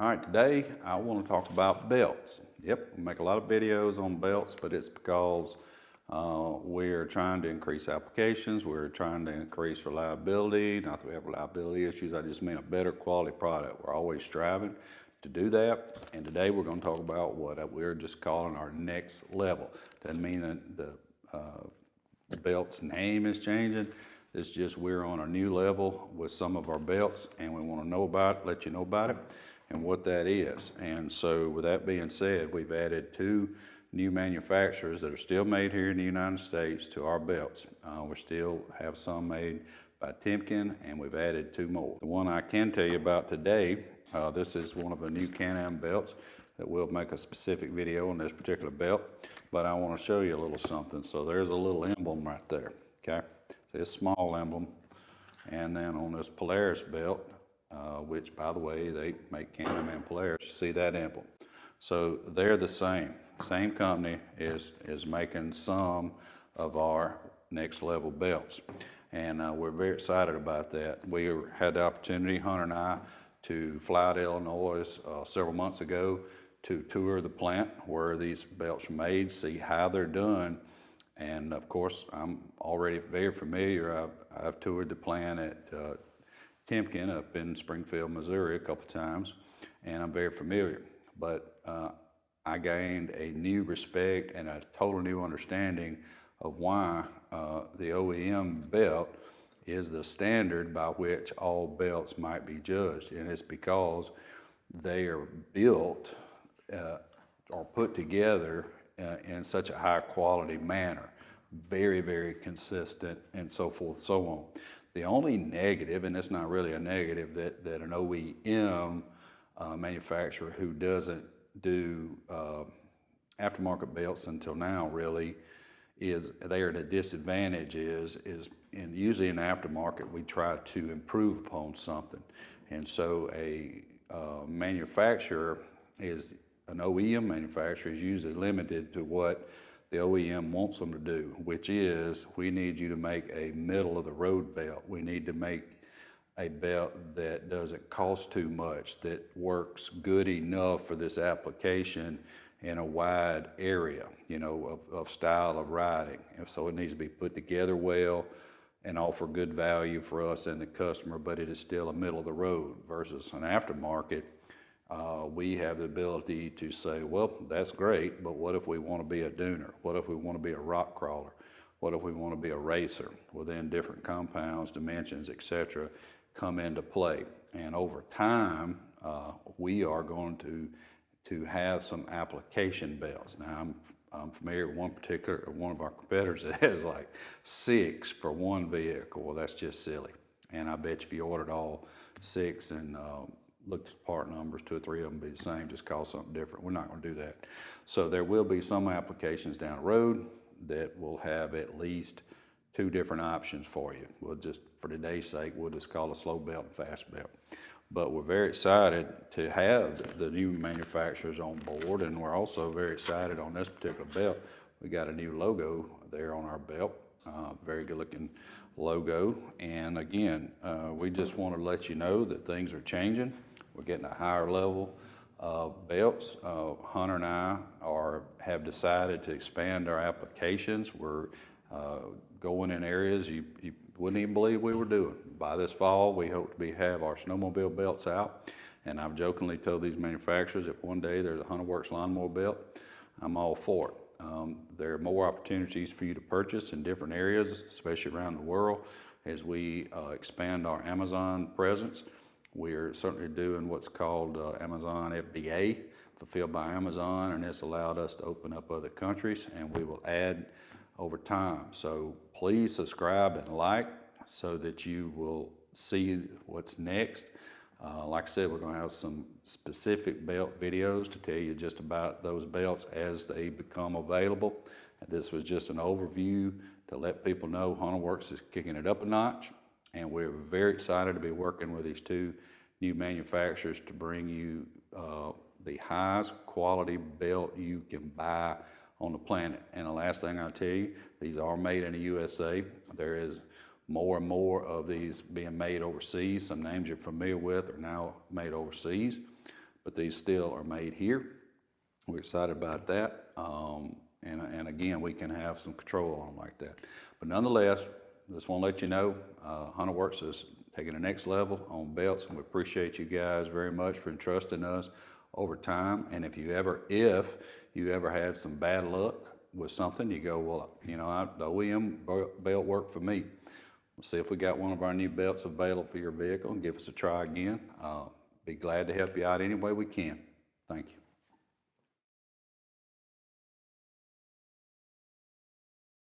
All right, today I want to talk about belts. Yep, we make a lot of videos on belts, but it's because we're trying to increase applications, we're trying to increase reliability. Not that we have reliability issues, I just mean a better quality product. We're always striving to do that, and today we're going to talk about what we're just calling our next level. Doesn't mean that the belt's name is changing. It's just we're on a new level with some of our belts, and we want to know about it, let you know about it, and what that is. And so with that being said, we've added 2 new manufacturers that are still made here in the United States to our belts. We still have some made by Timken, and we've added 2 more. The one I can tell you about today, this is one of the new Can-Am belts that we'll make a specific video on this particular belt, but I want to show you a little something. So there's a little emblem right there, okay? So it's a small emblem, and then on this Polaris belt, which by the way, they make Can-Am and Polaris, you see that emblem. So they're the same company is making some of our next level belts. And we're very excited about that. We had the opportunity, Hunter and I, to fly to Illinois several months ago to tour the plant where these belts are made, see how they're done. And of course, I'm already very familiar. I've toured the plant at Timken up in Springfield, Missouri a couple times, and I'm very familiar. But I gained a new respect and a total new understanding of why the OEM belt is the standard by which all belts might be judged. And it's because they are built or put together in such a high quality manner, very, very consistent, and so forth and so on. The only negative, and it's not really a negative, that an OEM manufacturer who doesn't do aftermarket belts until now really is they are at a disadvantage and usually in the aftermarket we try to improve upon something. And so a manufacturer is, an OEM manufacturer is usually limited to what the OEM wants them to do, which is we need you to make a middle of the road belt. We need to make a belt that doesn't cost too much, that works good enough for this application in a wide area, you know, of style of riding. And so it needs to be put together well and offer good value for us and the customer, but it is still a middle of the road versus an aftermarket. We have the ability to say, well, that's great, but what if we want to be a dooner? What if we want to be a rock crawler? What if we want to be a racer? Well, then different compounds, dimensions, etc., come into play. And over time, we are going to have some application belts. Now, I'm familiar with one of our competitors that has like 6 for one vehicle. Well, that's just silly. And I bet you if you ordered all 6 and looked at part numbers, 2 or 3 of them be the same, just call something different. We're not going to do that. So there will be some applications down the road that will have at least 2 different options for you. We'll just, for today's sake, we'll just call it a slow belt and fast belt. But we're very excited to have the new manufacturers on board, and we're also very excited on this particular belt. We got a new logo there on our belt, very good looking logo. And again, we just want to let you know that things are changing. We're getting a higher level of belts. Hunter and I have decided to expand our applications. We're going in areas you wouldn't even believe we were doing. By this fall, we hope to have our snowmobile belts out. And I've jokingly told these manufacturers if one day there's a Hunterworks lawnmower belt, I'm all for it. There are more opportunities for you to purchase in different areas, especially around the world, as we expand our Amazon presence. We're certainly doing what's called Amazon FBA, fulfilled by Amazon, and it's allowed us to open up other countries, and we will add over time. So please subscribe and like so that you will see what's next. Like I said, we're going to have some specific belt videos to tell you just about those belts as they become available. And this was just an overview to let people know Hunterworks is kicking it up a notch. And we're very excited to be working with these 2 new manufacturers to bring you the highest quality belt you can buy on the planet. And the last thing I'll tell you, these are made in the USA. There is more and more of these being made overseas. Some names you're familiar with are now made overseas. but these still are made here. We're excited about that. And again, we can have some control on them like that. But nonetheless, just want to let you know, Hunterworks is taking the next level on belts, and we appreciate you guys very much for entrusting us over time. And if you ever had some bad luck with something, you go, well, you know, the OEM belt worked for me. We'll see if we got one of our new belts available for your vehicle and give us a try again. Be glad to help you out any way we can. Thank you.